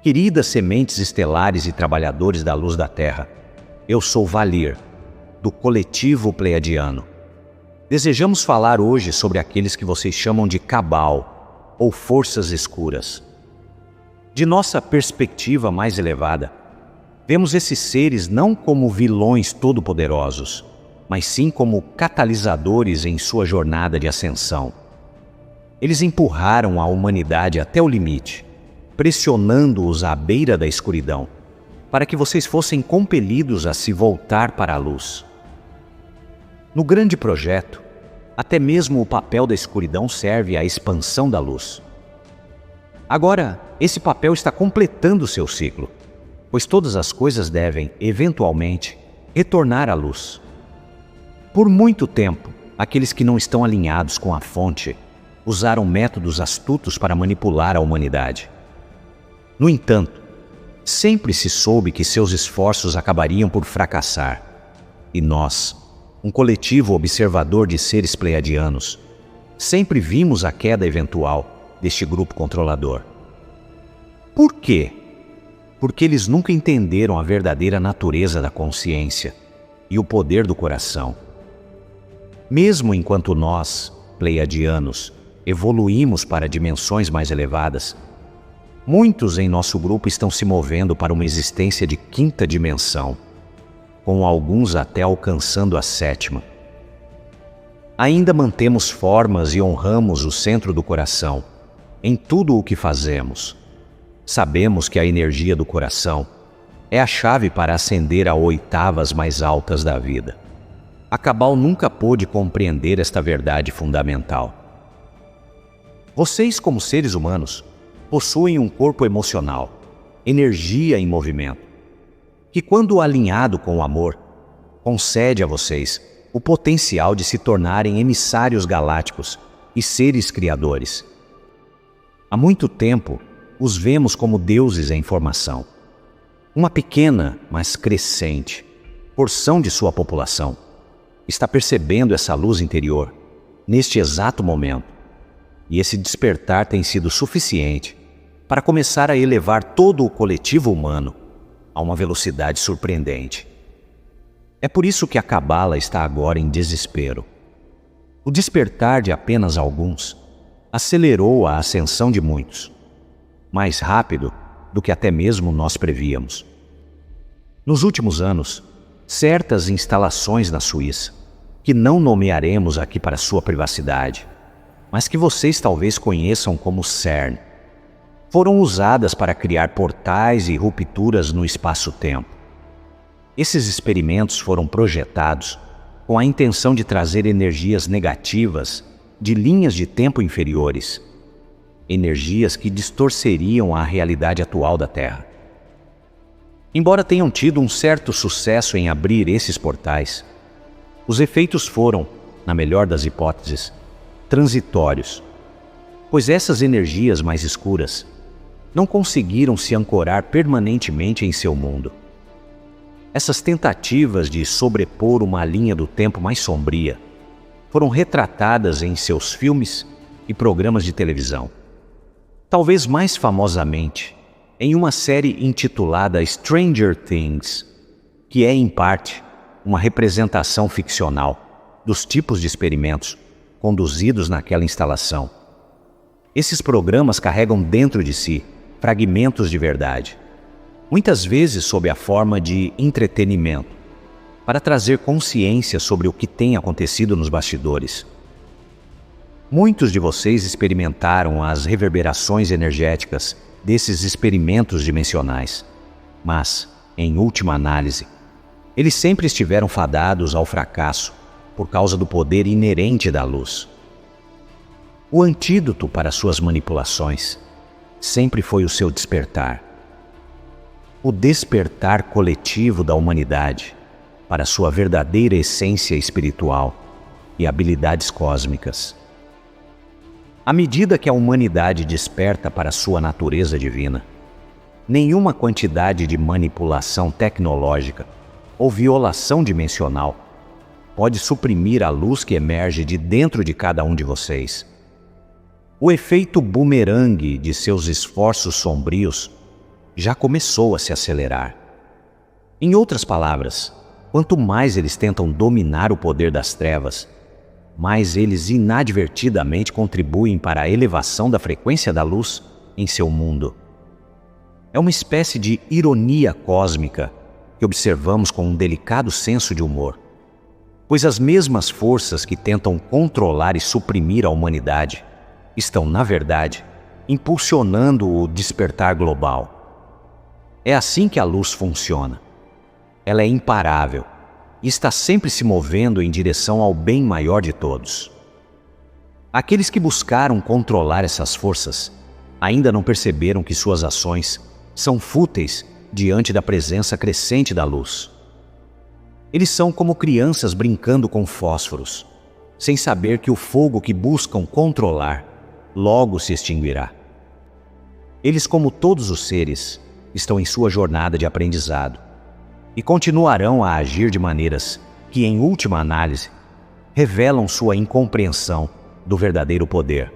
Queridas sementes estelares e trabalhadores da luz da Terra, eu sou Valir, do Coletivo Pleiadiano. Desejamos falar hoje sobre aqueles que vocês chamam de Cabal, ou Forças Escuras. De nossa perspectiva mais elevada, vemos esses seres não como vilões todo-poderosos, mas sim como catalisadores em sua jornada de ascensão. Eles empurraram a humanidade até o limite, pressionando-os à beira da escuridão, para que vocês fossem compelidos a se voltar para a luz. No grande projeto, até mesmo o papel da escuridão serve à expansão da luz. Agora, esse papel está completando seu ciclo, pois todas as coisas devem, eventualmente, retornar à luz. Por muito tempo, aqueles que não estão alinhados com a fonte usaram métodos astutos para manipular a humanidade. No entanto, sempre se soube que seus esforços acabariam por fracassar. E nós, um coletivo observador de seres pleiadianos, sempre vimos a queda eventual deste grupo controlador. Por quê? Porque eles nunca entenderam a verdadeira natureza da consciência e o poder do coração. Mesmo enquanto nós, pleiadianos, evoluímos para dimensões mais elevadas, muitos em nosso grupo estão se movendo para uma existência de quinta dimensão, com alguns até alcançando a sétima. Ainda mantemos formas e honramos o centro do coração em tudo o que fazemos. Sabemos que a energia do coração é a chave para ascender a oitavas mais altas da vida. A Cabal nunca pôde compreender esta verdade fundamental. Vocês, como seres humanos, possuem um corpo emocional, energia em movimento, que, quando alinhado com o amor, concede a vocês o potencial de se tornarem emissários galácticos e seres criadores. Há muito tempo, os vemos como deuses em formação. Uma pequena, mas crescente, porção de sua população está percebendo essa luz interior neste exato momento, e esse despertar tem sido suficiente para começar a elevar todo o coletivo humano a uma velocidade surpreendente. É por isso que a Cabala está agora em desespero. O despertar de apenas alguns acelerou a ascensão de muitos, mais rápido do que até mesmo nós prevíamos. Nos últimos anos, certas instalações na Suíça, que não nomearemos aqui para sua privacidade, mas que vocês talvez conheçam como CERN, foram usadas para criar portais e rupturas no espaço-tempo. Esses experimentos foram projetados com a intenção de trazer energias negativas de linhas de tempo inferiores, energias que distorceriam a realidade atual da Terra. Embora tenham tido um certo sucesso em abrir esses portais, os efeitos foram, na melhor das hipóteses, transitórios, pois essas energias mais escuras não conseguiram se ancorar permanentemente em seu mundo. Essas tentativas de sobrepor uma linha do tempo mais sombria foram retratadas em seus filmes e programas de televisão. Talvez mais famosamente, em uma série intitulada Stranger Things, que é, em parte, uma representação ficcional dos tipos de experimentos conduzidos naquela instalação. Esses programas carregam dentro de si fragmentos de verdade, muitas vezes sob a forma de entretenimento, para trazer consciência sobre o que tem acontecido nos bastidores. Muitos de vocês experimentaram as reverberações energéticas desses experimentos dimensionais, mas, em última análise, eles sempre estiveram fadados ao fracasso por causa do poder inerente da luz. O antídoto para suas manipulações sempre foi o seu despertar. O despertar coletivo da humanidade para sua verdadeira essência espiritual e habilidades cósmicas. À medida que a humanidade desperta para sua natureza divina, nenhuma quantidade de manipulação tecnológica ou violação dimensional pode suprimir a luz que emerge de dentro de cada um de vocês. O efeito bumerangue de seus esforços sombrios já começou a se acelerar. Em outras palavras, quanto mais eles tentam dominar o poder das trevas, mais eles inadvertidamente contribuem para a elevação da frequência da luz em seu mundo. É uma espécie de ironia cósmica que observamos com um delicado senso de humor, pois as mesmas forças que tentam controlar e suprimir a humanidade estão, na verdade, impulsionando o despertar global. É assim que a luz funciona. Ela é imparável e está sempre se movendo em direção ao bem maior de todos. Aqueles que buscaram controlar essas forças ainda não perceberam que suas ações são fúteis diante da presença crescente da luz. Eles são como crianças brincando com fósforos, sem saber que o fogo que buscam controlar logo se extinguirá. Eles, como todos os seres, estão em sua jornada de aprendizado e continuarão a agir de maneiras que, em última análise, revelam sua incompreensão do verdadeiro poder.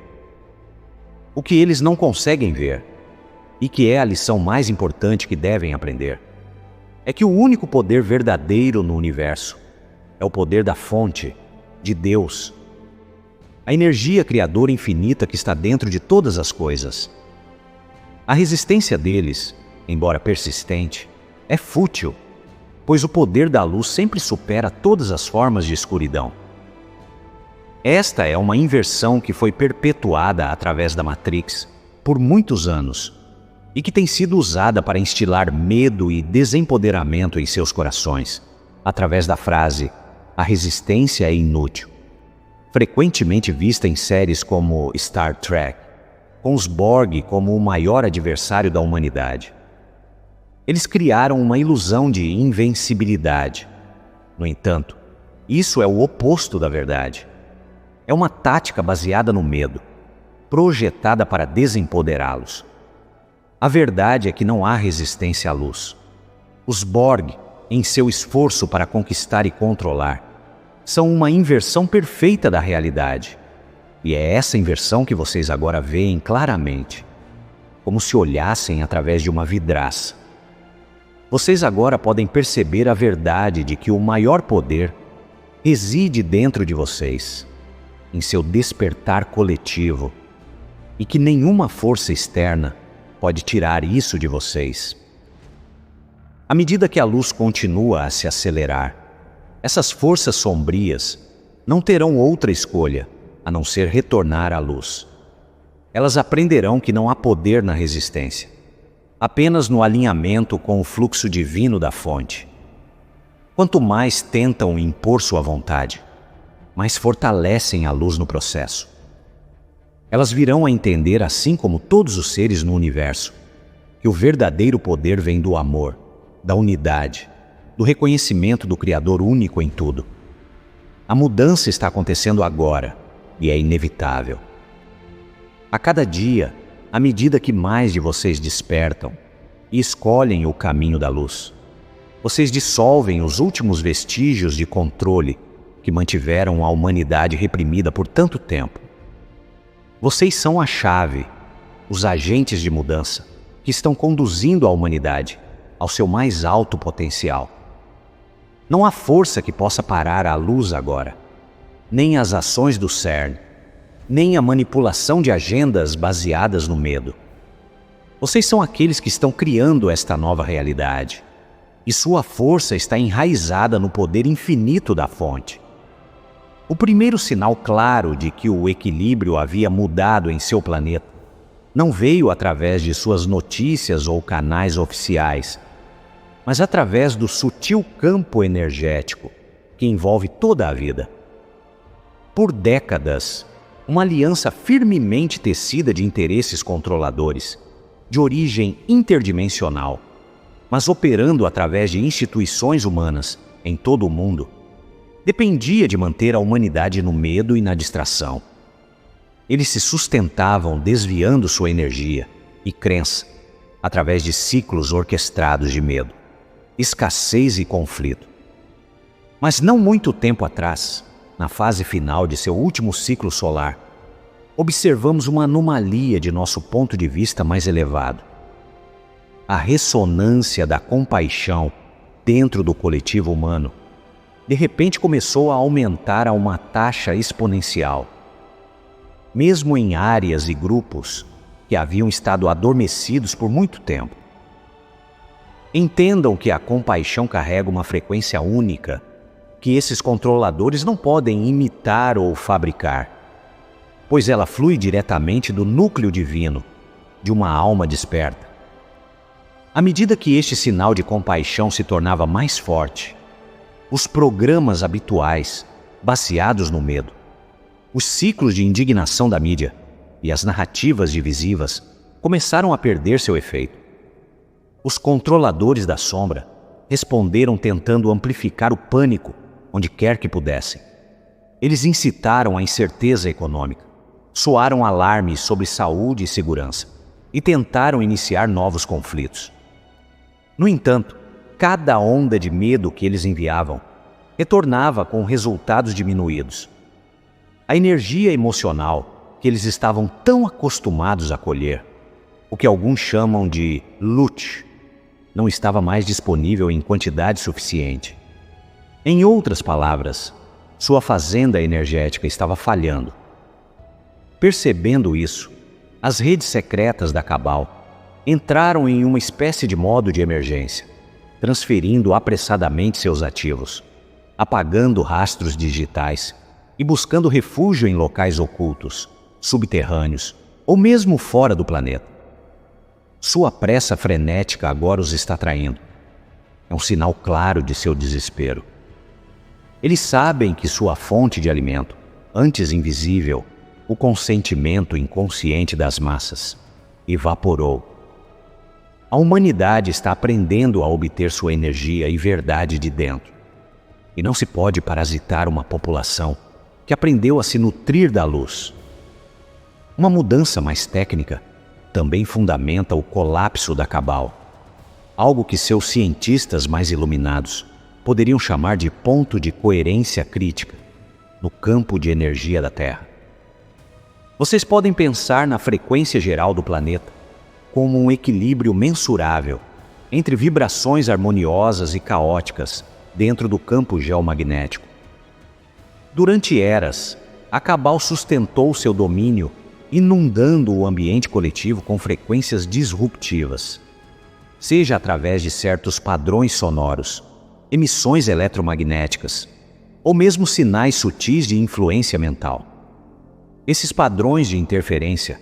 O que eles não conseguem ver, e que é a lição mais importante que devem aprender, é que o único poder verdadeiro no universo é o poder da fonte, de Deus, a energia criadora infinita que está dentro de todas as coisas. A resistência deles, embora persistente, é fútil, pois o poder da luz sempre supera todas as formas de escuridão. Esta é uma inversão que foi perpetuada através da Matrix por muitos anos e que tem sido usada para instilar medo e desempoderamento em seus corações, através da frase "a resistência é inútil", frequentemente vista em séries como Star Trek, com os Borg como o maior adversário da humanidade. Eles criaram uma ilusão de invencibilidade. No entanto, isso é o oposto da verdade. É uma tática baseada no medo, projetada para desempoderá-los. A verdade é que não há resistência à luz. Os Borg, em seu esforço para conquistar e controlar, são uma inversão perfeita da realidade. E é essa inversão que vocês agora veem claramente, como se olhassem através de uma vidraça. Vocês agora podem perceber a verdade de que o maior poder reside dentro de vocês, em seu despertar coletivo, e que nenhuma força externa pode tirar isso de vocês. À medida que a luz continua a se acelerar, essas forças sombrias não terão outra escolha a não ser retornar à luz. Elas aprenderão que não há poder na resistência, apenas no alinhamento com o fluxo divino da fonte. Quanto mais tentam impor sua vontade, mais fortalecem a luz no processo. Elas virão a entender, assim como todos os seres no universo, que o verdadeiro poder vem do amor, da unidade, do reconhecimento do Criador único em tudo. A mudança está acontecendo agora e é inevitável. A cada dia, à medida que mais de vocês despertam e escolhem o caminho da luz, vocês dissolvem os últimos vestígios de controle que mantiveram a humanidade reprimida por tanto tempo. Vocês são a chave, os agentes de mudança que estão conduzindo a humanidade ao seu mais alto potencial. Não há força que possa parar a luz agora, nem as ações do CERN, nem a manipulação de agendas baseadas no medo. Vocês são aqueles que estão criando esta nova realidade, e sua força está enraizada no poder infinito da fonte. O primeiro sinal claro de que o equilíbrio havia mudado em seu planeta não veio através de suas notícias ou canais oficiais, mas através do sutil campo energético que envolve toda a vida. Por décadas, uma aliança firmemente tecida de interesses controladores, de origem interdimensional, mas operando através de instituições humanas em todo o mundo, dependia de manter a humanidade no medo e na distração. Eles se sustentavam desviando sua energia e crença através de ciclos orquestrados de medo, escassez e conflito. Mas não muito tempo atrás, na fase final de seu último ciclo solar, observamos uma anomalia de nosso ponto de vista mais elevado. a ressonância da compaixão dentro do coletivo humano, de repente começou a aumentar a uma taxa exponencial. Mesmo em áreas e grupos que haviam estado adormecidos por muito tempo. Entendam que a compaixão carrega uma frequência única, que esses controladores não podem imitar ou fabricar, pois ela flui diretamente do núcleo divino, de uma alma desperta. À medida que este sinal de compaixão se tornava mais forte, os programas habituais, baseados no medo, os ciclos de indignação da mídia e as narrativas divisivas começaram a perder seu efeito. Os controladores da sombra responderam tentando amplificar o pânico onde quer que pudessem. Eles incitaram a incerteza econômica, soaram alarmes sobre saúde e segurança e tentaram iniciar novos conflitos. No entanto, cada onda de medo que eles enviavam retornava com resultados diminuídos. A energia emocional que eles estavam tão acostumados a colher, o que alguns chamam de loot, não estava mais disponível em quantidade suficiente. Em outras palavras, sua fazenda energética estava falhando. Percebendo isso, as redes secretas da Cabal entraram em uma espécie de modo de emergência, transferindo apressadamente seus ativos, apagando rastros digitais e buscando refúgio em locais ocultos, subterrâneos ou mesmo fora do planeta. Sua pressa frenética agora os está traindo. É um sinal claro de seu desespero. Eles sabem que sua fonte de alimento, antes invisível, o consentimento inconsciente das massas, evaporou. A humanidade está aprendendo a obter sua energia e verdade de dentro. E não se pode parasitar uma população que aprendeu a se nutrir da luz. Uma mudança mais técnica também fundamenta o colapso da Cabal, algo que seus cientistas mais iluminados poderiam chamar de ponto de coerência crítica no campo de energia da Terra. Vocês podem pensar na frequência geral do planeta como um equilíbrio mensurável entre vibrações harmoniosas e caóticas dentro do campo geomagnético. Durante eras, a Cabal sustentou seu domínio, inundando o ambiente coletivo com frequências disruptivas, seja através de certos padrões sonoros, emissões eletromagnéticas, ou mesmo sinais sutis de influência mental. Esses padrões de interferência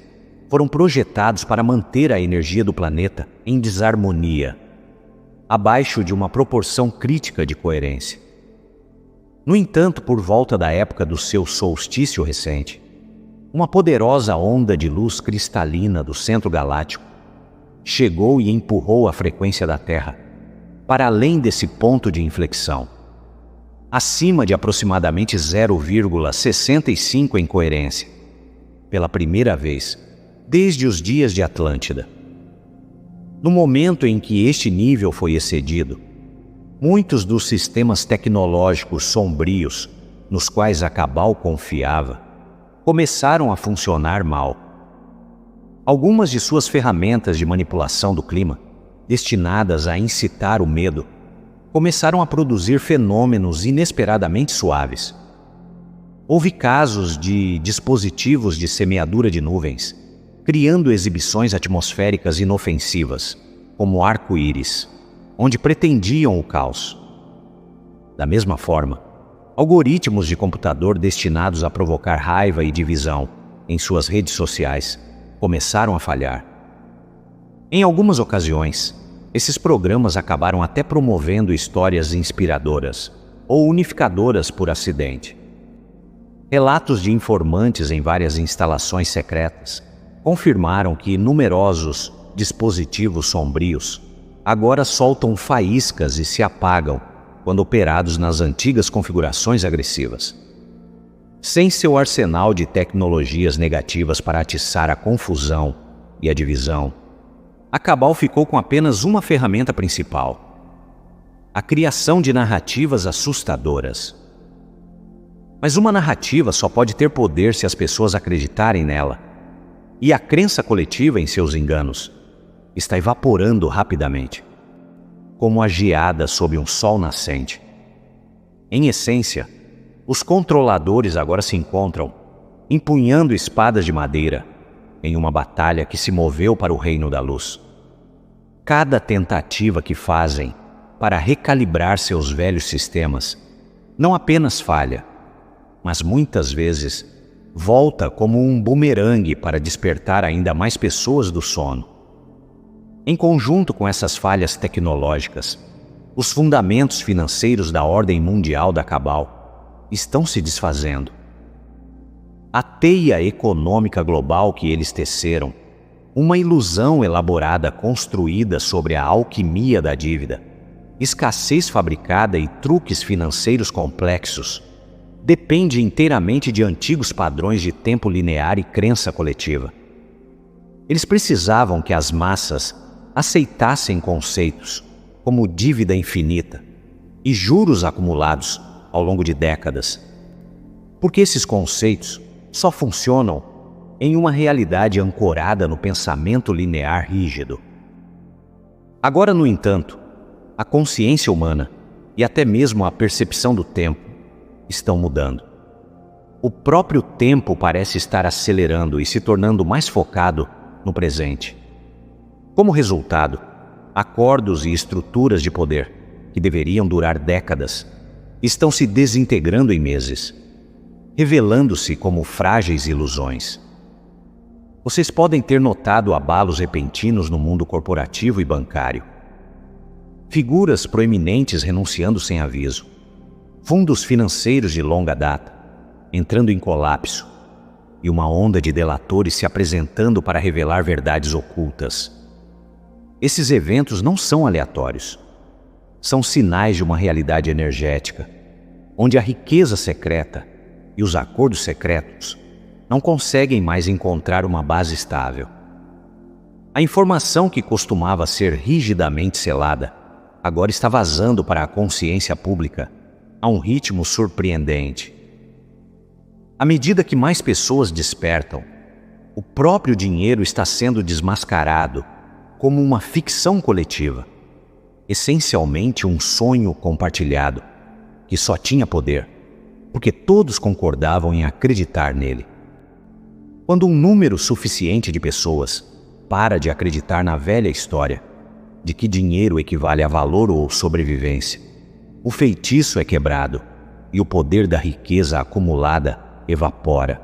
foram projetados para manter a energia do planeta em desarmonia, abaixo de uma proporção crítica de coerência. No entanto, por volta da época do seu solstício recente, uma poderosa onda de luz cristalina do centro galáctico chegou e empurrou a frequência da Terra para além desse ponto de inflexão, acima de aproximadamente 0,65 em coerência, pela primeira vez desde os dias de Atlântida. No momento em que este nível foi excedido, muitos dos sistemas tecnológicos sombrios nos quais a Cabal confiava começaram a funcionar mal. Algumas de suas ferramentas de manipulação do clima, destinadas a incitar o medo, começaram a produzir fenômenos inesperadamente suaves. Houve casos de dispositivos de semeadura de nuvens, criando exibições atmosféricas inofensivas, como arco-íris, onde pretendiam o caos. Da mesma forma, algoritmos de computador destinados a provocar raiva e divisão em suas redes sociais começaram a falhar. Em algumas ocasiões, esses programas acabaram até promovendo histórias inspiradoras ou unificadoras por acidente. Relatos de informantes em várias instalações secretas confirmaram que numerosos dispositivos sombrios agora soltam faíscas e se apagam quando operados nas antigas configurações agressivas. Sem seu arsenal de tecnologias negativas para atiçar a confusão e a divisão, a Cabal ficou com apenas uma ferramenta principal: a criação de narrativas assustadoras. Mas uma narrativa só pode ter poder se as pessoas acreditarem nela, e a crença coletiva em seus enganos está evaporando rapidamente, como a geada sob um sol nascente. Em essência, os controladores agora se encontram empunhando espadas de madeira em uma batalha que se moveu para o reino da luz. Cada tentativa que fazem para recalibrar seus velhos sistemas não apenas falha, mas muitas vezes volta como um bumerangue para despertar ainda mais pessoas do sono. Em conjunto com essas falhas tecnológicas, os fundamentos financeiros da ordem mundial da Cabal estão se desfazendo. A teia econômica global que eles teceram, uma ilusão elaborada construída sobre a alquimia da dívida, escassez fabricada e truques financeiros complexos, depende inteiramente de antigos padrões de tempo linear e crença coletiva. Eles precisavam que as massas aceitassem conceitos como dívida infinita e juros acumulados ao longo de décadas, porque esses conceitos só funcionam em uma realidade ancorada no pensamento linear rígido. Agora, no entanto, a consciência humana e até mesmo a percepção do tempo estão mudando. O próprio tempo parece estar acelerando e se tornando mais focado no presente. Como resultado, acordos e estruturas de poder, que deveriam durar décadas, estão se desintegrando em meses, revelando-se como frágeis ilusões. Vocês podem ter notado abalos repentinos no mundo corporativo e bancário. Figuras proeminentes renunciando sem aviso, fundos financeiros de longa data entrando em colapso e uma onda de delatores se apresentando para revelar verdades ocultas. Esses eventos não são aleatórios. São sinais de uma realidade energética, onde a riqueza secreta e os acordos secretos não conseguem mais encontrar uma base estável. A informação que costumava ser rigidamente selada agora está vazando para a consciência pública a um ritmo surpreendente. À medida que mais pessoas despertam, o próprio dinheiro está sendo desmascarado como uma ficção coletiva, essencialmente um sonho compartilhado, que só tinha poder porque todos concordavam em acreditar nele. Quando um número suficiente de pessoas para de acreditar na velha história de que dinheiro equivale a valor ou sobrevivência, o feitiço é quebrado e o poder da riqueza acumulada evapora.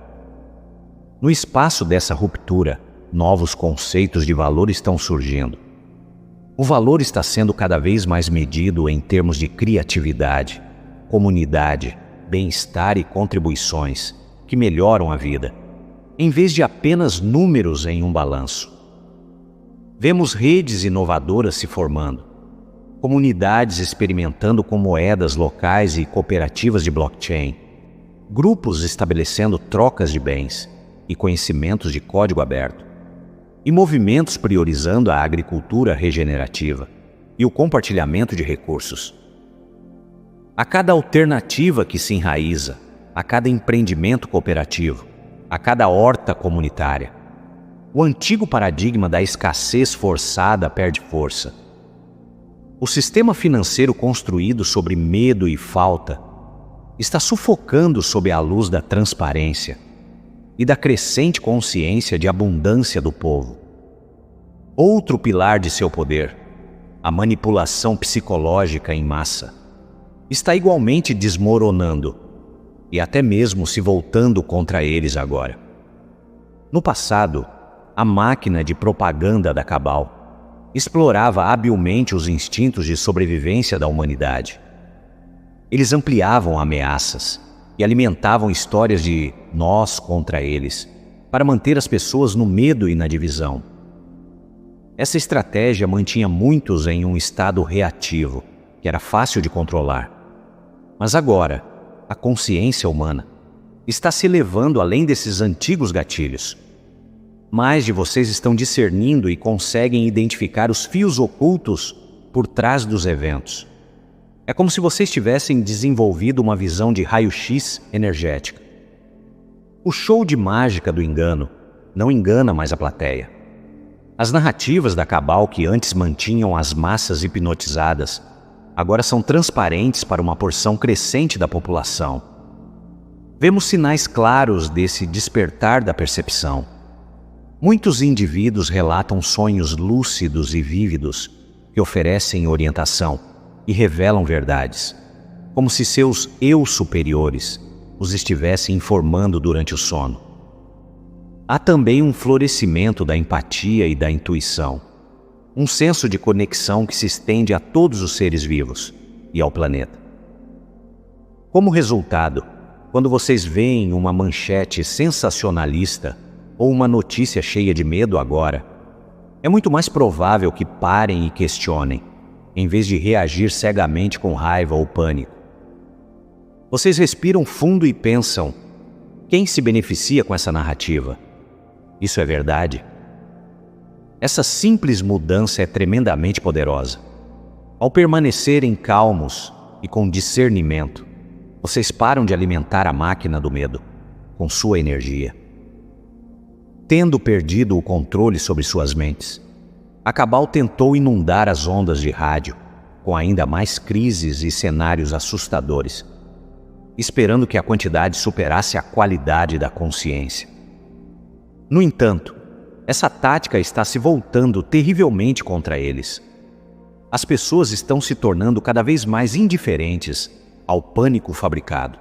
No espaço dessa ruptura, novos conceitos de valor estão surgindo. O valor está sendo cada vez mais medido em termos de criatividade, comunidade, bem-estar e contribuições que melhoram a vida, em vez de apenas números em um balanço. Vemos redes inovadoras se formando, comunidades experimentando com moedas locais e cooperativas de blockchain, grupos estabelecendo trocas de bens e conhecimentos de código aberto, e movimentos priorizando a agricultura regenerativa e o compartilhamento de recursos. A cada alternativa que se enraiza, a cada empreendimento cooperativo, a cada horta comunitária, o antigo paradigma da escassez forçada perde força. O sistema financeiro construído sobre medo e falta está sufocando sob a luz da transparência e da crescente consciência de abundância do povo. Outro pilar de seu poder, a manipulação psicológica em massa, está igualmente desmoronando e até mesmo se voltando contra eles agora. No passado, a máquina de propaganda da Cabal explorava habilmente os instintos de sobrevivência da humanidade. Eles ampliavam ameaças e alimentavam histórias de nós contra eles, para manter as pessoas no medo e na divisão. Essa estratégia mantinha muitos em um estado reativo, que era fácil de controlar. Mas agora, a consciência humana está se elevando além desses antigos gatilhos. Mais de vocês estão discernindo e conseguem identificar os fios ocultos por trás dos eventos. É como se vocês tivessem desenvolvido uma visão de raio-x energética. O show de mágica do engano não engana mais a plateia. As narrativas da Cabal que antes mantinham as massas hipnotizadas, agora são transparentes para uma porção crescente da população. Vemos sinais claros desse despertar da percepção. Muitos indivíduos relatam sonhos lúcidos e vívidos que oferecem orientação e revelam verdades, como se seus eu superiores os estivessem informando durante o sono. Há também um florescimento da empatia e da intuição, um senso de conexão que se estende a todos os seres vivos e ao planeta. Como resultado, quando vocês veem uma manchete sensacionalista ou uma notícia cheia de medo agora, é muito mais provável que parem e questionem, em vez de reagir cegamente com raiva ou pânico. Vocês respiram fundo e pensam: quem se beneficia com essa narrativa? Isso é verdade? Essa simples mudança é tremendamente poderosa. Ao permanecerem calmos e com discernimento, vocês param de alimentar a máquina do medo com sua energia. Tendo perdido o controle sobre suas mentes, a Cabal tentou inundar as ondas de rádio com ainda mais crises e cenários assustadores, esperando que a quantidade superasse a qualidade da consciência. No entanto, essa tática está se voltando terrivelmente contra eles. As pessoas estão se tornando cada vez mais indiferentes ao pânico fabricado.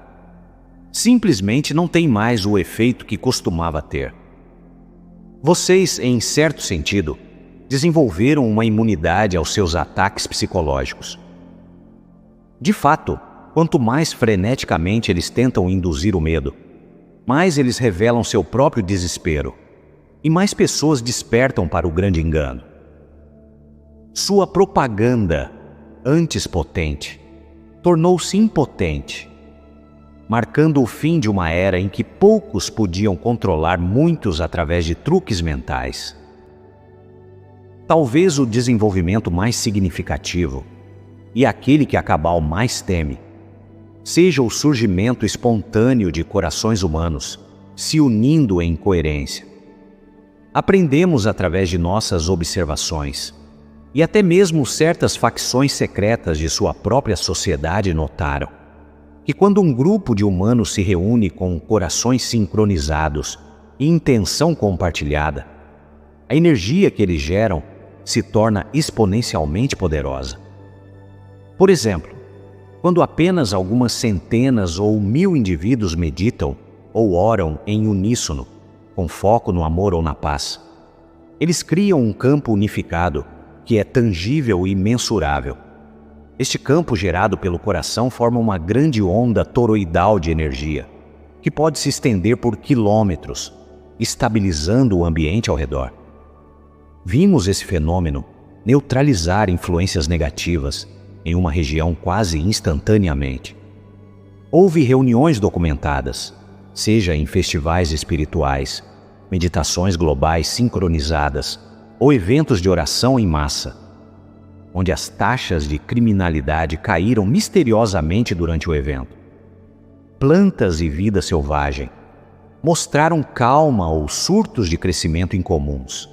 Simplesmente não tem mais o efeito que costumava ter. Vocês, em certo sentido, desenvolveram uma imunidade aos seus ataques psicológicos. De fato, quanto mais freneticamente eles tentam induzir o medo, mais eles revelam seu próprio desespero e mais pessoas despertam para o grande engano. Sua propaganda, antes potente, tornou-se impotente, marcando o fim de uma era em que poucos podiam controlar muitos através de truques mentais. Talvez o desenvolvimento mais significativo, e aquele que a Cabal mais teme, seja o surgimento espontâneo de corações humanos se unindo em coerência. Aprendemos através de nossas observações, e até mesmo certas facções secretas de sua própria sociedade notaram, que quando um grupo de humanos se reúne com corações sincronizados e intenção compartilhada, a energia que eles geram se torna exponencialmente poderosa. Por exemplo, quando apenas algumas centenas ou 1000 indivíduos meditam ou oram em uníssono, com foco no amor ou na paz, eles criam um campo unificado que é tangível e mensurável. Este campo gerado pelo coração forma uma grande onda toroidal de energia, que pode se estender por quilômetros, estabilizando o ambiente ao redor. Vimos esse fenômeno neutralizar influências negativas em uma região quase instantaneamente. Houve reuniões documentadas, seja em festivais espirituais, meditações globais sincronizadas ou eventos de oração em massa, onde as taxas de criminalidade caíram misteriosamente durante o evento. Plantas e vida selvagem mostraram calma ou surtos de crescimento incomuns,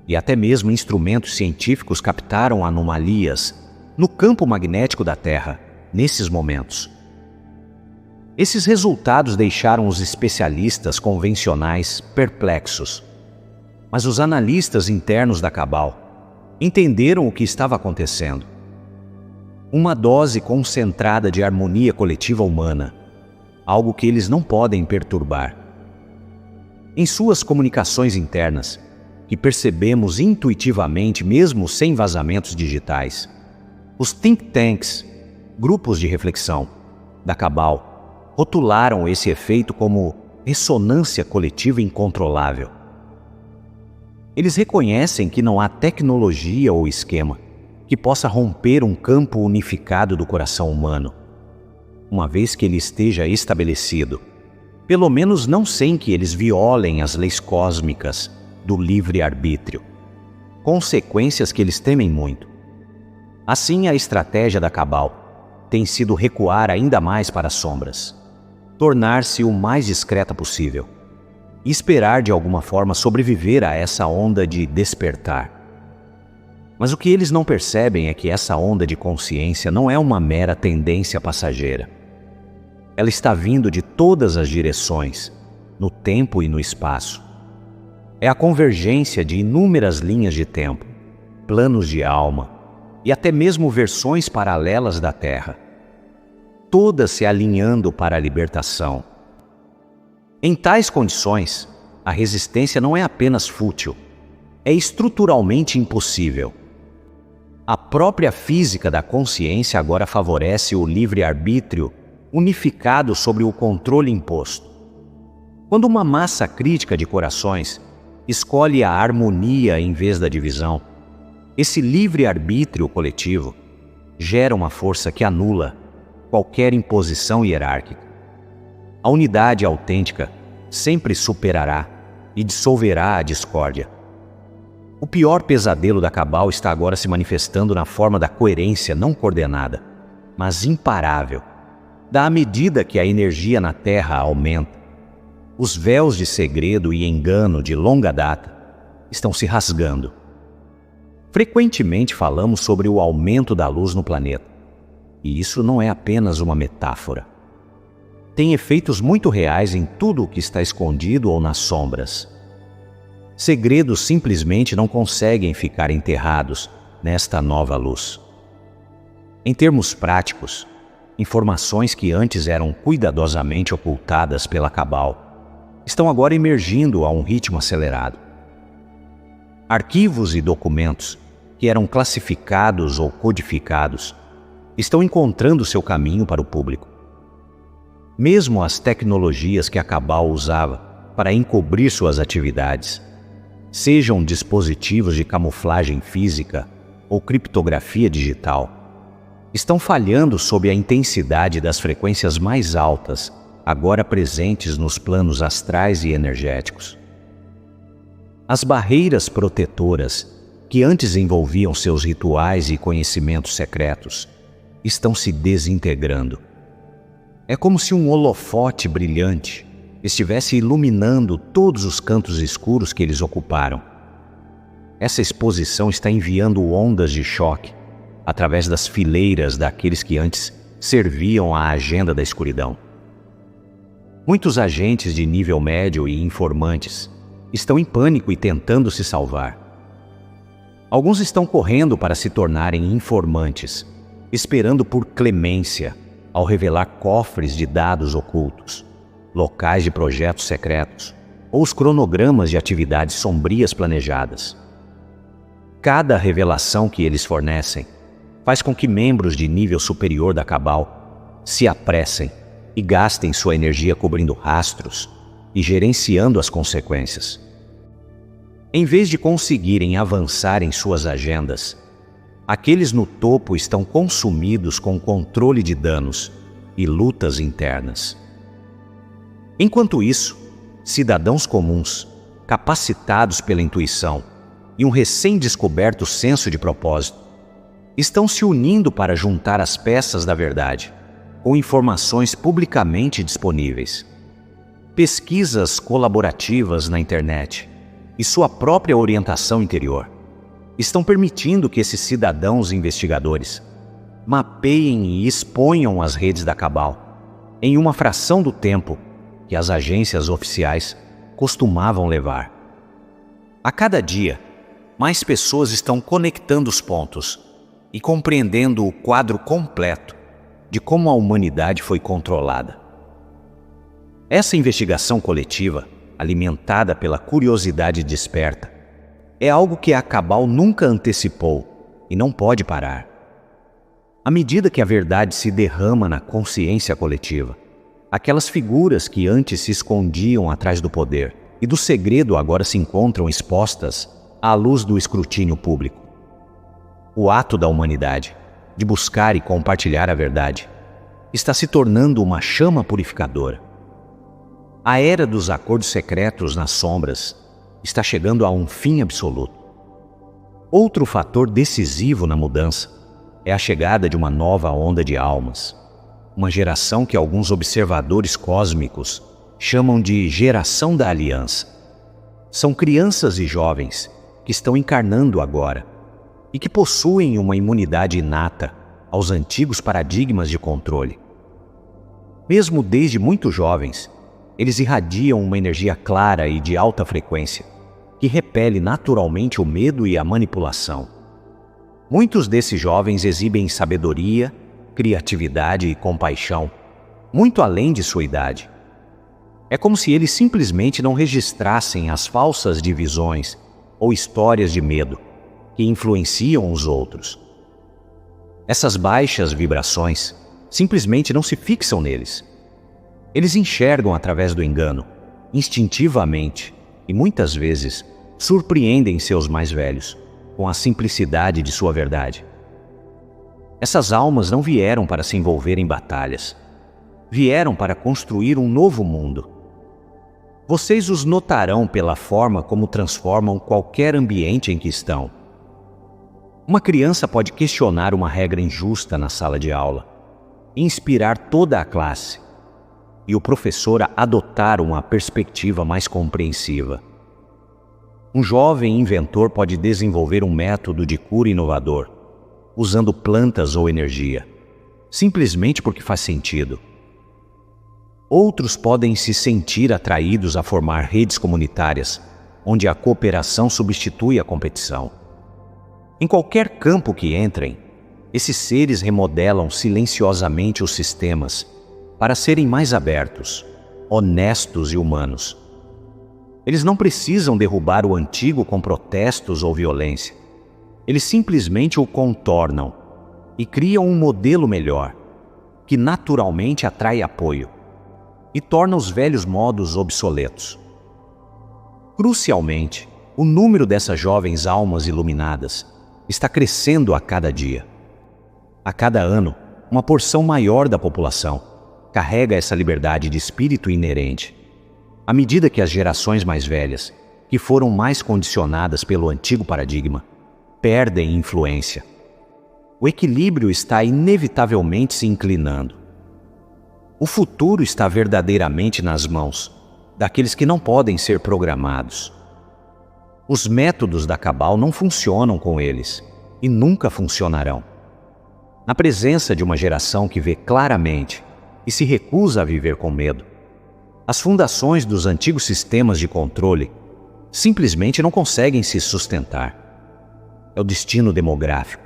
e até mesmo instrumentos científicos captaram anomalias no campo magnético da Terra, nesses momentos. Esses resultados deixaram os especialistas convencionais perplexos, mas os analistas internos da Cabal entenderam o que estava acontecendo. Uma dose concentrada de harmonia coletiva humana, algo que eles não podem perturbar. Em suas comunicações internas, que percebemos intuitivamente mesmo sem vazamentos digitais, os think tanks, grupos de reflexão, da Cabal, rotularam esse efeito como ressonância coletiva incontrolável. Eles reconhecem que não há tecnologia ou esquema que possa romper um campo unificado do coração humano, uma vez que ele esteja estabelecido, pelo menos não sem que eles violem as leis cósmicas do livre-arbítrio, consequências que eles temem muito. Assim, a estratégia da Cabal tem sido recuar ainda mais para as sombras, tornar-se o mais discreta possível. e esperar de alguma forma sobreviver a essa onda de despertar. Mas o que eles não percebem é que essa onda de consciência não é uma mera tendência passageira. Ela está vindo de todas as direções, no tempo e no espaço. É a convergência de inúmeras linhas de tempo, planos de alma e até mesmo versões paralelas da Terra, todas se alinhando para a libertação. Em tais condições, a resistência não é apenas fútil, é estruturalmente impossível. A própria física da consciência agora favorece o livre-arbítrio unificado sobre o controle imposto. Quando uma massa crítica de corações escolhe a harmonia em vez da divisão, esse livre-arbítrio coletivo gera uma força que anula qualquer imposição hierárquica. A unidade autêntica sempre superará e dissolverá a discórdia. O pior pesadelo da Cabal está agora se manifestando na forma da coerência não coordenada, mas imparável, à medida que a energia na Terra aumenta. Os véus de segredo e engano de longa data estão se rasgando. Frequentemente falamos sobre o aumento da luz no planeta, e isso não é apenas uma metáfora. Tem efeitos muito reais em tudo o que está escondido ou nas sombras. Segredos simplesmente não conseguem ficar enterrados nesta nova luz. Em termos práticos, informações que antes eram cuidadosamente ocultadas pela Cabal estão agora emergindo a um ritmo acelerado. Arquivos e documentos que eram classificados ou codificados estão encontrando seu caminho para o público. Mesmo as tecnologias que a Cabal usava para encobrir suas atividades, sejam dispositivos de camuflagem física ou criptografia digital, estão falhando sob a intensidade das frequências mais altas, agora presentes nos planos astrais e energéticos. As barreiras protetoras, que antes envolviam seus rituais e conhecimentos secretos, estão se desintegrando. É como se um holofote brilhante estivesse iluminando todos os cantos escuros que eles ocuparam. Essa exposição está enviando ondas de choque através das fileiras daqueles que antes serviam à agenda da escuridão. Muitos agentes de nível médio e informantes estão em pânico e tentando se salvar. Alguns estão correndo para se tornarem informantes, esperando por clemência ao revelar cofres de dados ocultos, locais de projetos secretos ou os cronogramas de atividades sombrias planejadas. Cada revelação que eles fornecem faz com que membros de nível superior da Cabal se apressem e gastem sua energia cobrindo rastros e gerenciando as consequências. Em vez de conseguirem avançar em suas agendas, aqueles no topo estão consumidos com controle de danos e lutas internas. Enquanto isso, cidadãos comuns, capacitados pela intuição e um recém-descoberto senso de propósito, estão se unindo para juntar as peças da verdade, com informações publicamente disponíveis. Pesquisas colaborativas na internet e sua própria orientação interior estão permitindo que esses cidadãos investigadores mapeiem e exponham as redes da Cabal em uma fração do tempo que as agências oficiais costumavam levar. A cada dia, mais pessoas estão conectando os pontos e compreendendo o quadro completo de como a humanidade foi controlada. Essa investigação coletiva, alimentada pela curiosidade desperta, é algo que a Cabal nunca antecipou e não pode parar. À medida que a verdade se derrama na consciência coletiva, aquelas figuras que antes se escondiam atrás do poder e do segredo agora se encontram expostas à luz do escrutínio público. O ato da humanidade de buscar e compartilhar a verdade está se tornando uma chama purificadora. A era dos acordos secretos nas sombras está chegando a um fim absoluto. Outro fator decisivo na mudança é a chegada de uma nova onda de almas, uma geração que alguns observadores cósmicos chamam de geração da aliança. São crianças e jovens que estão encarnando agora e que possuem uma imunidade inata aos antigos paradigmas de controle. Mesmo desde muito jovens, eles irradiam uma energia clara e de alta frequência, que repele naturalmente o medo e a manipulação. Muitos desses jovens exibem sabedoria, criatividade e compaixão, muito além de sua idade. É como se eles simplesmente não registrassem as falsas divisões ou histórias de medo que influenciam os outros. Essas baixas vibrações simplesmente não se fixam neles. Eles enxergam através do engano, instintivamente, e muitas vezes surpreendem seus mais velhos com a simplicidade de sua verdade. Essas almas não vieram para se envolver em batalhas. Vieram para construir um novo mundo. Vocês os notarão pela forma como transformam qualquer ambiente em que estão. Uma criança pode questionar uma regra injusta na sala de aula, inspirar toda a classe, e o professor a adotar uma perspectiva mais compreensiva. Um jovem inventor pode desenvolver um método de cura inovador, usando plantas ou energia, simplesmente porque faz sentido. Outros podem se sentir atraídos a formar redes comunitárias, onde a cooperação substitui a competição. Em qualquer campo que entrem, esses seres remodelam silenciosamente os sistemas para serem mais abertos, honestos e humanos. Eles não precisam derrubar o antigo com protestos ou violência. Eles simplesmente o contornam e criam um modelo melhor, que naturalmente atrai apoio e torna os velhos modos obsoletos. Crucialmente, o número dessas jovens almas iluminadas está crescendo a cada dia. A cada ano, uma porção maior da população carrega essa liberdade de espírito inerente. À medida que as gerações mais velhas, que foram mais condicionadas pelo antigo paradigma, perdem influência, o equilíbrio está inevitavelmente se inclinando. O futuro está verdadeiramente nas mãos daqueles que não podem ser programados. Os métodos da Cabal não funcionam com eles e nunca funcionarão. Na presença de uma geração que vê claramente e se recusa a viver com medo, as fundações dos antigos sistemas de controle simplesmente não conseguem se sustentar. É o destino demográfico.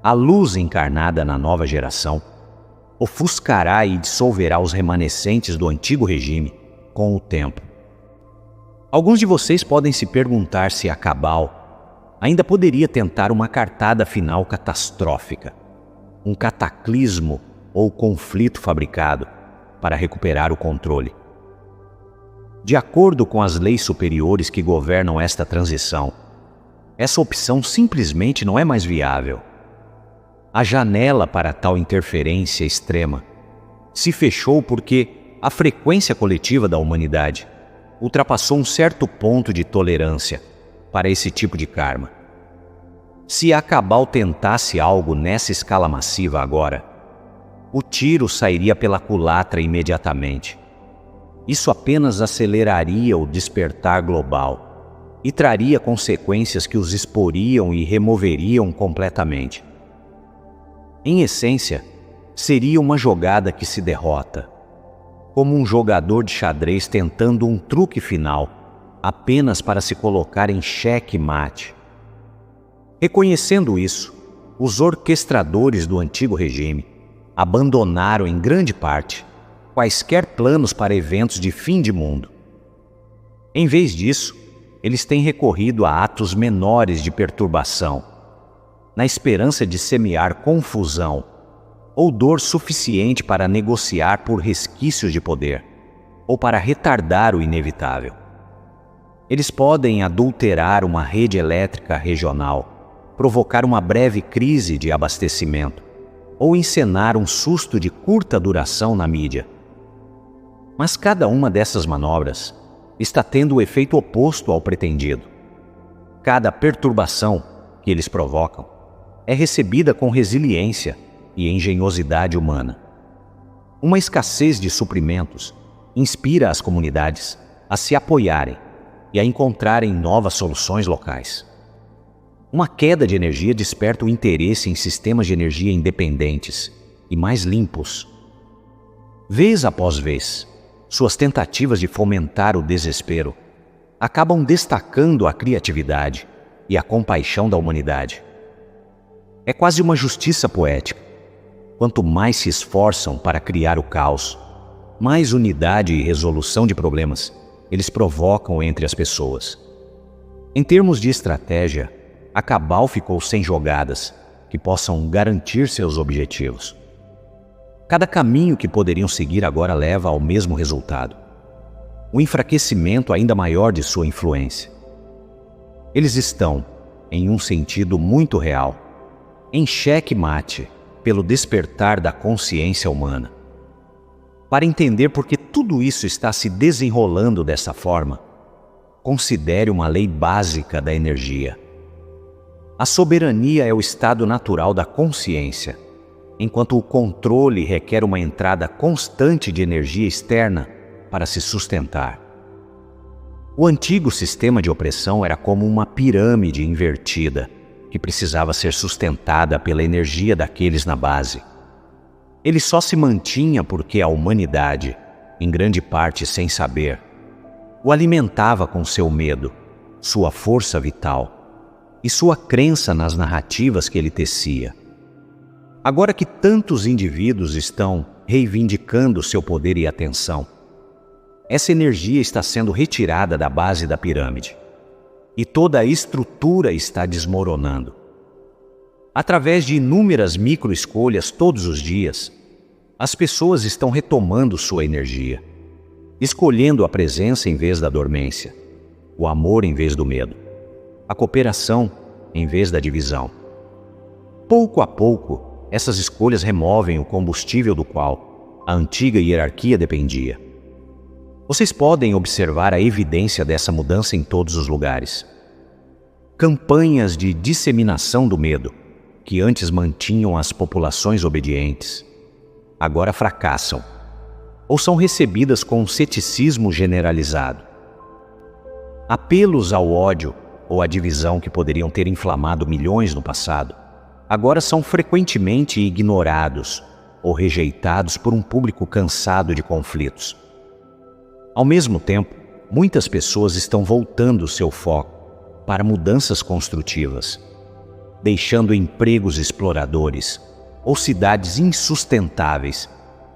A luz encarnada na nova geração ofuscará e dissolverá os remanescentes do antigo regime com o tempo. Alguns de vocês podem se perguntar se a Cabal ainda poderia tentar uma cartada final catastrófica, um cataclismo ou conflito fabricado para recuperar o controle. De acordo com as leis superiores que governam esta transição, essa opção simplesmente não é mais viável. A janela para tal interferência extrema se fechou porque a frequência coletiva da humanidade ultrapassou um certo ponto de tolerância para esse tipo de karma. Se a Cabal tentasse algo nessa escala massiva agora, o tiro sairia pela culatra imediatamente. Isso apenas aceleraria o despertar global e traria consequências que os exporiam e removeriam completamente. Em essência, seria uma jogada que se derrota, como um jogador de xadrez tentando um truque final apenas para se colocar em xeque-mate. Reconhecendo isso, os orquestradores do antigo regime abandonaram em grande parte quaisquer planos para eventos de fim de mundo. Em vez disso, eles têm recorrido a atos menores de perturbação, na esperança de semear confusão ou dor suficiente para negociar por resquícios de poder ou para retardar o inevitável. Eles podem adulterar uma rede elétrica regional, provocar uma breve crise de abastecimento ou encenar um susto de curta duração na mídia. Mas cada uma dessas manobras está tendo o efeito oposto ao pretendido. Cada perturbação que eles provocam é recebida com resiliência e engenhosidade humana. Uma escassez de suprimentos inspira as comunidades a se apoiarem e a encontrarem novas soluções locais. Uma queda de energia desperta o interesse em sistemas de energia independentes e mais limpos. Vez após vez, suas tentativas de fomentar o desespero acabam destacando a criatividade e a compaixão da humanidade. É quase uma justiça poética. Quanto mais se esforçam para criar o caos, mais unidade e resolução de problemas eles provocam entre as pessoas. Em termos de estratégia, a Cabal ficou sem jogadas que possam garantir seus objetivos. Cada caminho que poderiam seguir agora leva ao mesmo resultado: um enfraquecimento ainda maior de sua influência. Eles estão, em um sentido muito real, em xeque-mate pelo despertar da consciência humana. Para entender por que tudo isso está se desenrolando dessa forma, considere uma lei básica da energia. A soberania é o estado natural da consciência, enquanto o controle requer uma entrada constante de energia externa para se sustentar. O antigo sistema de opressão era como uma pirâmide invertida, que precisava ser sustentada pela energia daqueles na base. Ele só se mantinha porque a humanidade, em grande parte sem saber, o alimentava com seu medo, sua força vital e sua crença nas narrativas que ele tecia. Agora que tantos indivíduos estão reivindicando seu poder e atenção, essa energia está sendo retirada da base da pirâmide e toda a estrutura está desmoronando. Através de inúmeras microescolhas todos os dias, as pessoas estão retomando sua energia, escolhendo a presença em vez da dormência, o amor em vez do medo, a cooperação em vez da divisão. Pouco a pouco, essas escolhas removem o combustível do qual a antiga hierarquia dependia. Vocês podem observar a evidência dessa mudança em todos os lugares. Campanhas de disseminação do medo, que antes mantinham as populações obedientes, agora fracassam, ou são recebidas com um ceticismo generalizado. Apelos ao ódio ou à divisão que poderiam ter inflamado milhões no passado, agora são frequentemente ignorados ou rejeitados por um público cansado de conflitos. Ao mesmo tempo, muitas pessoas estão voltando seu foco para mudanças construtivas, deixando empregos exploradores ou cidades insustentáveis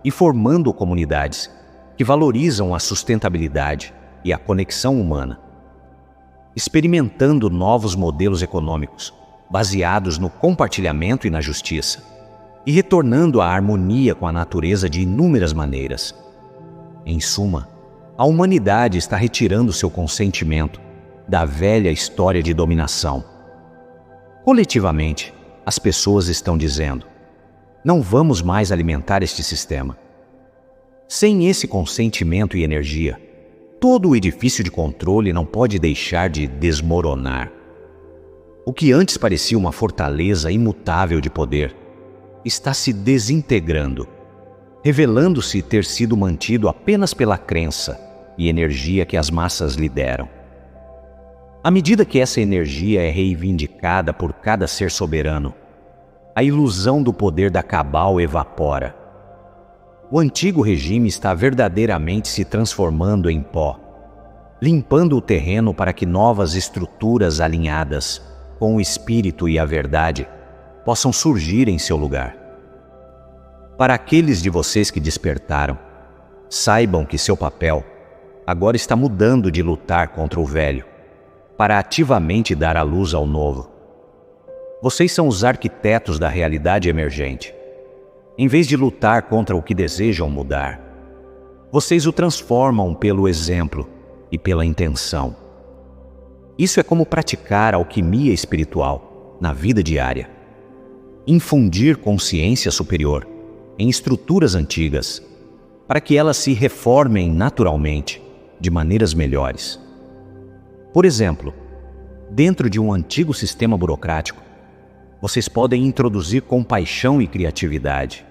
e formando comunidades que valorizam a sustentabilidade e a conexão humana, experimentando novos modelos econômicos baseados no compartilhamento e na justiça, e retornando à harmonia com a natureza de inúmeras maneiras. Em suma, a humanidade está retirando seu consentimento da velha história de dominação. Coletivamente, as pessoas estão dizendo: não vamos mais alimentar este sistema. Sem esse consentimento e energia, todo o edifício de controle não pode deixar de desmoronar. O que antes parecia uma fortaleza imutável de poder está se desintegrando, revelando-se ter sido mantido apenas pela crença e energia que as massas lhe deram. À medida que essa energia é reivindicada por cada ser soberano, a ilusão do poder da Cabal evapora. O antigo regime está verdadeiramente se transformando em pó, limpando o terreno para que novas estruturas alinhadas com o espírito e a verdade possam surgir em seu lugar. Para aqueles de vocês que despertaram, saibam que seu papel agora está mudando de lutar contra o velho para ativamente dar a luz ao novo. Vocês são os arquitetos da realidade emergente. Em vez de lutar contra o que desejam mudar, vocês o transformam pelo exemplo e pela intenção. Isso é como praticar alquimia espiritual na vida diária. Infundir consciência superior em estruturas antigas para que elas se reformem naturalmente de maneiras melhores. Por exemplo, dentro de um antigo sistema burocrático, vocês podem introduzir compaixão e criatividade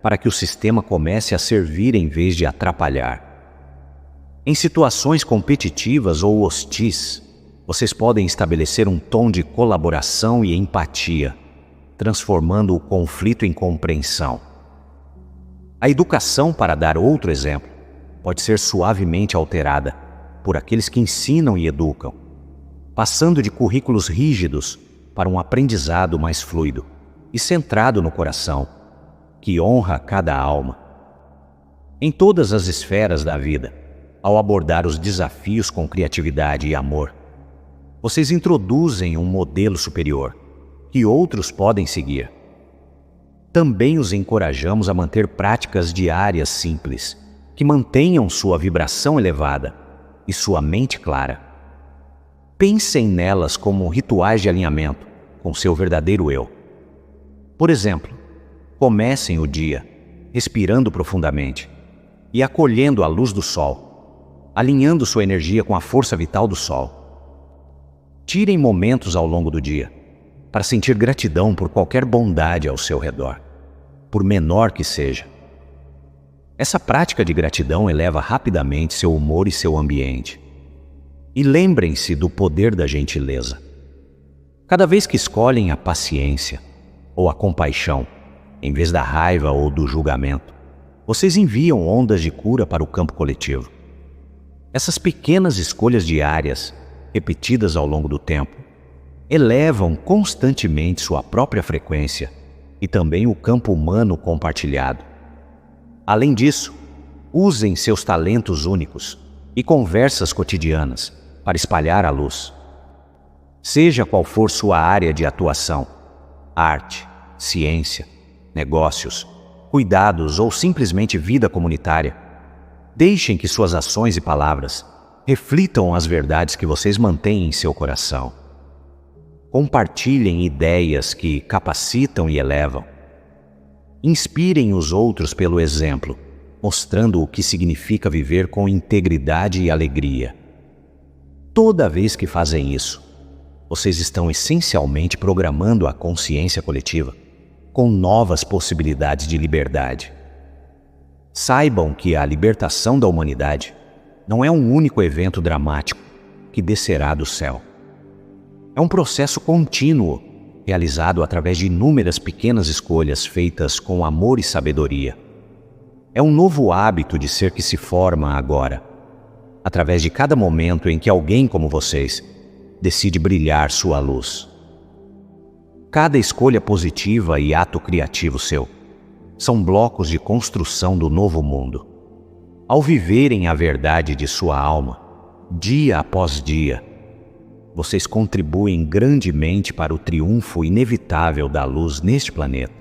para que o sistema comece a servir em vez de atrapalhar. Em situações competitivas ou hostis, vocês podem estabelecer um tom de colaboração e empatia, transformando o conflito em compreensão. A educação, para dar outro exemplo, pode ser suavemente alterada por aqueles que ensinam e educam, passando de currículos rígidos para um aprendizado mais fluido e centrado no coração, que honra cada alma. Em todas as esferas da vida, ao abordar os desafios com criatividade e amor, vocês introduzem um modelo superior que outros podem seguir. Também os encorajamos a manter práticas diárias simples que mantenham sua vibração elevada e sua mente clara. Pensem nelas como rituais de alinhamento com seu verdadeiro eu. Por exemplo, comecem o dia respirando profundamente e acolhendo a luz do sol, alinhando sua energia com a força vital do sol. Tirem momentos ao longo do dia para sentir gratidão por qualquer bondade ao seu redor, por menor que seja. Essa prática de gratidão eleva rapidamente seu humor e seu ambiente. E lembrem-se do poder da gentileza. Cada vez que escolhem a paciência ou a compaixão, em vez da raiva ou do julgamento, vocês enviam ondas de cura para o campo coletivo. Essas pequenas escolhas diárias, repetidas ao longo do tempo, elevam constantemente sua própria frequência e também o campo humano compartilhado. Além disso, usem seus talentos únicos e conversas cotidianas para espalhar a luz. Seja qual for sua área de atuação, arte, ciência, negócios, cuidados ou simplesmente vida comunitária, deixem que suas ações e palavras reflitam as verdades que vocês mantêm em seu coração. Compartilhem ideias que capacitam e elevam. Inspirem os outros pelo exemplo, mostrando o que significa viver com integridade e alegria. Toda vez que fazem isso, vocês estão essencialmente programando a consciência coletiva com novas possibilidades de liberdade. Saibam que a libertação da humanidade não é um único evento dramático que descerá do céu. É um processo contínuo, realizado através de inúmeras pequenas escolhas feitas com amor e sabedoria. É um novo hábito de ser que se forma agora, através de cada momento em que alguém como vocês decide brilhar sua luz. Cada escolha positiva e ato criativo seu são blocos de construção do novo mundo. Ao viverem a verdade de sua alma, dia após dia, vocês contribuem grandemente para o triunfo inevitável da luz neste planeta.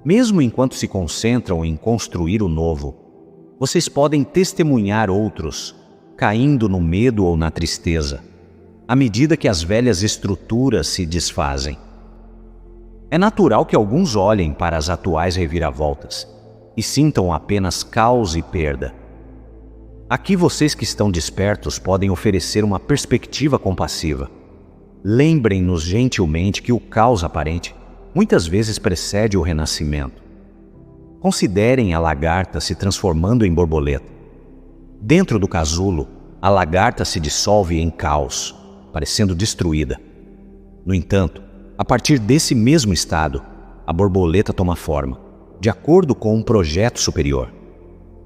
Mesmo enquanto se concentram em construir o novo, vocês podem testemunhar outros caindo no medo ou na tristeza, à medida que as velhas estruturas se desfazem. É natural que alguns olhem para as atuais reviravoltas e sintam apenas caos e perda. Aqui vocês que estão despertos podem oferecer uma perspectiva compassiva. Lembrem-nos gentilmente que o caos aparente muitas vezes precede o renascimento. Considerem a lagarta se transformando em borboleta. Dentro do casulo, a lagarta se dissolve em caos, parecendo destruída. No entanto, a partir desse mesmo estado, a borboleta toma forma, de acordo com um projeto superior.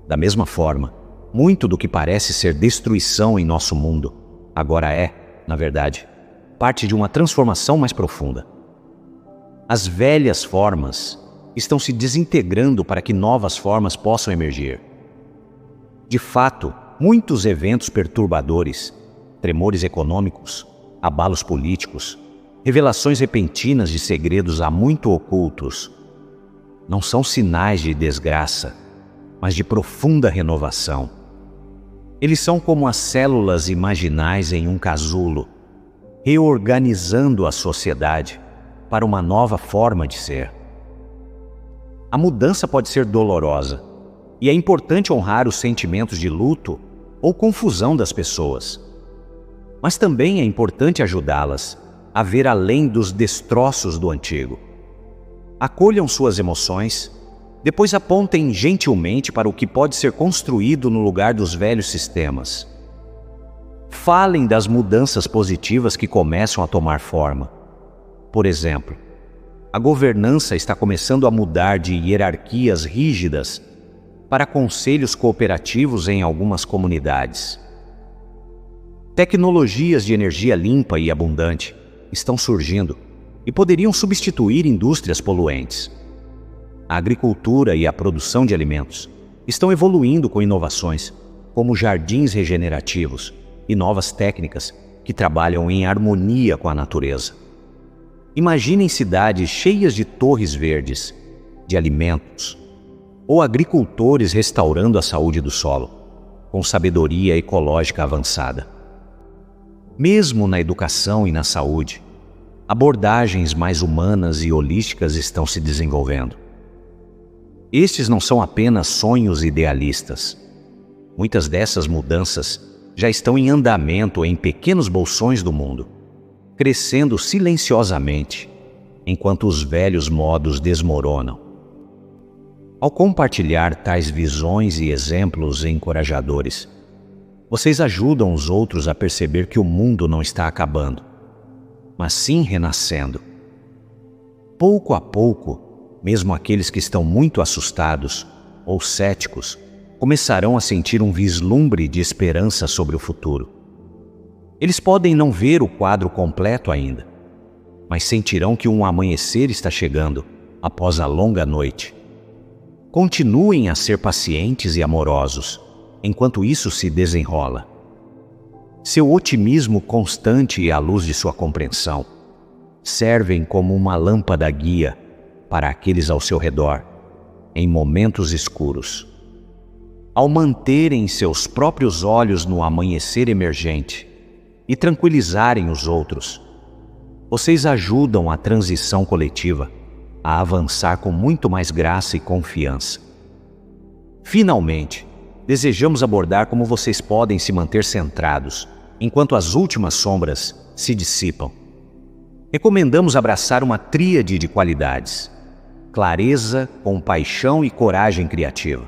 Da mesma forma, muito do que parece ser destruição em nosso mundo, agora é, na verdade, parte de uma transformação mais profunda. As velhas formas estão se desintegrando para que novas formas possam emergir. De fato, muitos eventos perturbadores, tremores econômicos, abalos políticos, revelações repentinas de segredos há muito ocultos, não são sinais de desgraça, mas de profunda renovação. Eles são como as células imaginais em um casulo, reorganizando a sociedade para uma nova forma de ser. A mudança pode ser dolorosa, e é importante honrar os sentimentos de luto ou confusão das pessoas. Mas também é importante ajudá-las a ver além dos destroços do antigo. Acolham suas emoções Depois apontem gentilmente para o que pode ser construído no lugar dos velhos sistemas. Falem das mudanças positivas que começam a tomar forma. Por exemplo, a governança está começando a mudar de hierarquias rígidas para conselhos cooperativos em algumas comunidades. Tecnologias de energia limpa e abundante estão surgindo e poderiam substituir indústrias poluentes. A agricultura e a produção de alimentos estão evoluindo com inovações, como jardins regenerativos e novas técnicas que trabalham em harmonia com a natureza. Imaginem cidades cheias de torres verdes, de alimentos, ou agricultores restaurando a saúde do solo, com sabedoria ecológica avançada. Mesmo na educação e na saúde, abordagens mais humanas e holísticas estão se desenvolvendo. Estes não são apenas sonhos idealistas. Muitas dessas mudanças já estão em andamento em pequenos bolsões do mundo, crescendo silenciosamente, enquanto os velhos modos desmoronam. Ao compartilhar tais visões e exemplos encorajadores, vocês ajudam os outros a perceber que o mundo não está acabando, mas sim renascendo. Pouco a pouco, mesmo aqueles que estão muito assustados ou céticos começarão a sentir um vislumbre de esperança sobre o futuro. Eles podem não ver o quadro completo ainda, mas sentirão que um amanhecer está chegando após a longa noite. Continuem a ser pacientes e amorosos enquanto isso se desenrola. Seu otimismo constante e a luz de sua compreensão servem como uma lâmpada guia para aqueles ao seu redor em momentos escuros. Ao manterem seus próprios olhos no amanhecer emergente e tranquilizarem os outros, vocês ajudam a transição coletiva a avançar com muito mais graça e confiança. Finalmente, desejamos abordar como vocês podem se manter centrados enquanto as últimas sombras se dissipam. Recomendamos abraçar uma tríade de qualidades: clareza, compaixão e coragem criativa.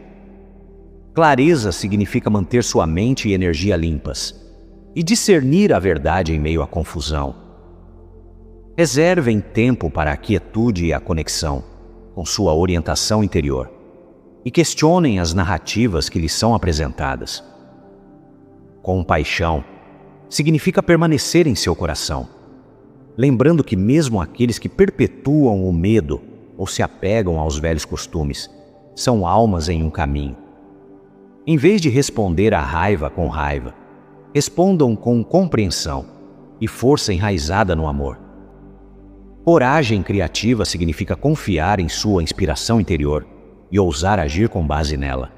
Clareza significa manter sua mente e energia limpas e discernir a verdade em meio à confusão. Reservem tempo para a quietude e a conexão com sua orientação interior e questionem as narrativas que lhes são apresentadas. Compaixão significa permanecer em seu coração, lembrando que mesmo aqueles que perpetuam o medo ou se apegam aos velhos costumes são almas em um caminho. Em vez de responder à raiva com raiva, respondam com compreensão e força enraizada no amor. Coragem criativa significa confiar em sua inspiração interior e ousar agir com base nela.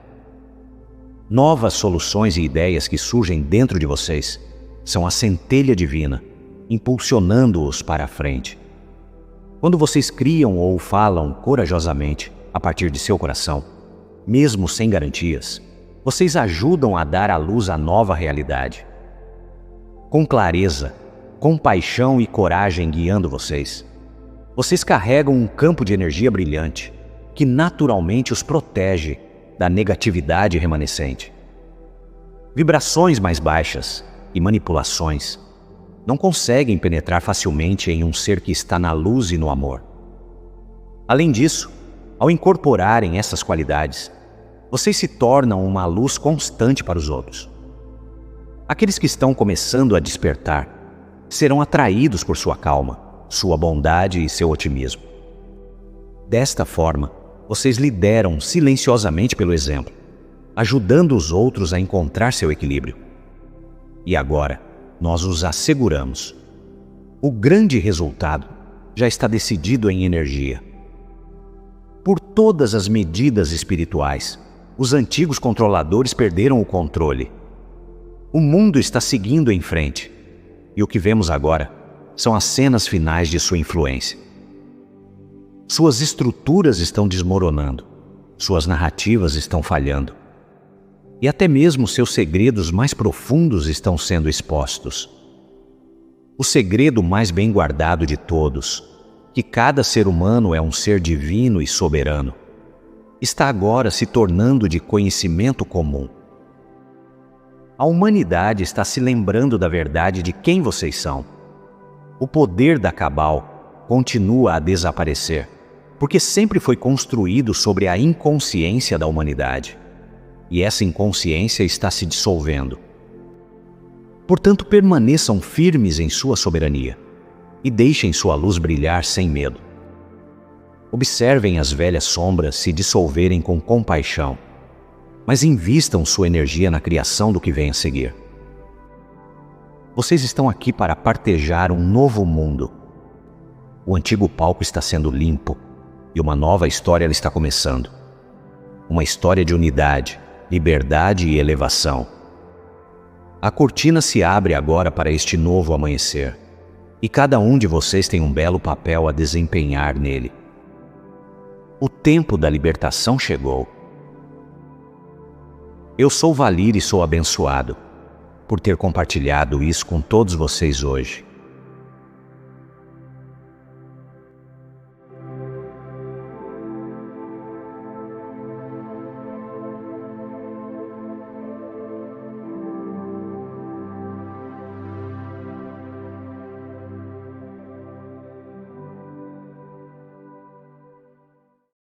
Novas soluções e ideias que surgem dentro de vocês são a centelha divina, impulsionando-os para a frente. Quando vocês criam ou falam corajosamente a partir de seu coração, mesmo sem garantias, vocês ajudam a dar à luz a nova realidade. Com clareza, compaixão e coragem guiando vocês, vocês carregam um campo de energia brilhante que naturalmente os protege da negatividade remanescente. Vibrações mais baixas e manipulações não conseguem penetrar facilmente em um ser que está na luz e no amor. Além disso, ao incorporarem essas qualidades, vocês se tornam uma luz constante para os outros. Aqueles que estão começando a despertar serão atraídos por sua calma, sua bondade e seu otimismo. Desta forma, vocês lideram silenciosamente pelo exemplo, ajudando os outros a encontrar seu equilíbrio. E agora, nós os asseguramos: o grande resultado já está decidido em energia. Por todas as medidas espirituais, os antigos controladores perderam o controle. O mundo está seguindo em frente, e o que vemos agora são as cenas finais de sua influência. Suas estruturas estão desmoronando, suas narrativas estão falhando, e até mesmo seus segredos mais profundos estão sendo expostos. O segredo mais bem guardado de todos, que cada ser humano é um ser divino e soberano. está agora se tornando de conhecimento comum. A humanidade está se lembrando da verdade de quem vocês são. O poder da Cabal continua a desaparecer, porque sempre foi construído sobre a inconsciência da humanidade. E essa inconsciência está se dissolvendo. Portanto, permaneçam firmes em sua soberania e deixem sua luz brilhar sem medo. Observem as velhas sombras se dissolverem com compaixão, mas invistam sua energia na criação do que vem a seguir. Vocês estão aqui para partejar um novo mundo. O antigo palco está sendo limpo e uma nova história está começando. Uma história de unidade, liberdade e elevação. A cortina se abre agora para este novo amanhecer, e cada um de vocês tem um belo papel a desempenhar nele. O tempo da libertação chegou. Eu sou Valir e sou abençoado por ter compartilhado isso com todos vocês hoje.